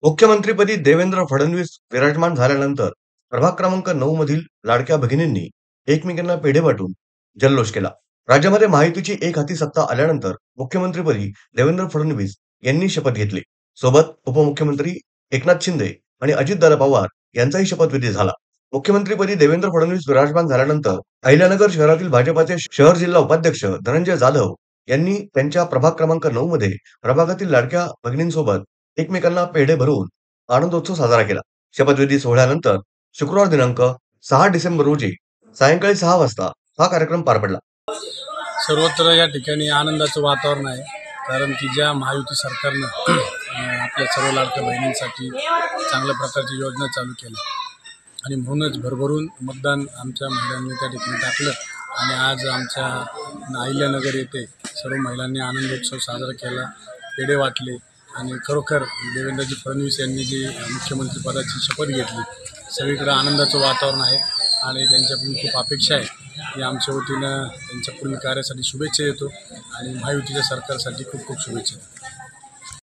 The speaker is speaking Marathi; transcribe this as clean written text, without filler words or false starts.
मुख्यमंत्रीपदी देवेंद्र फडणवीस विराजमान झाल्यानंतर प्रभाग क्रमांक 9 मधील लाडक्या भगिनींनी एकमेकांना पेढे वाटून जल्लोष केला. राज्यामध्ये महायुतीची एक हाती सत्ता आल्यानंतर मुख्यमंत्रीपदी देवेंद्र फडणवीस यांनी शपथ घेतली. सोबत उपमुख्यमंत्री एकनाथ शिंदे आणि अजितदादा पवार यांचाही शपथविधी झाला. मुख्यमंत्रीपदी देवेंद्र फडणवीस विराजमान झाल्यानंतर अहिल्यानगर शहरातील भाजपाचे शहर जिल्हा उपाध्यक्ष धनंजय जाधव यांनी त्यांच्या प्रभाग क्रमांक 9 मध्ये प्रभागातील लाडक्या भगिनींसोबत एकमेकांना पेढे भरवून आनंदोत्सव साजरा केला. शपथविधी सोहळ्यानंतर शुक्रवार दिनांक 6 डिसेंबर रोजी सायंकाळी 6 वाजता हा कार्यक्रम पार पडला. सर्वत्र या ठिकाणी आनंदाचं वातावरण आहे, कारण की ज्या महायुती सरकारनं आपल्या सर्व लाडक्या बहिणींसाठी चांगल्या प्रकारची योजना चालू केली आणि म्हणूनच भरभरून मतदान आमच्या महिलांनी त्या ठिकाणी टाकलं आणि आज आमच्या अहिल्यानगर येथे सर्व महिलांनी आनंदोत्सव साजरा केला, पेढे वाटले आणि खरोखर देवेंद्रजी फडणवीस यांनी जी मुख्यमंत्रीपदाची शपथ घेतली, सगळीकडे आनंदाचं वातावरण आहे आणि त्यांच्याकडून खूप अपेक्षा आहे की आमच्या वतीनं त्यांच्या पुढील कार्यासाठी शुभेच्छा देतो आणि महायुतीच्या सरकारसाठी खूप खूप शुभेच्छा.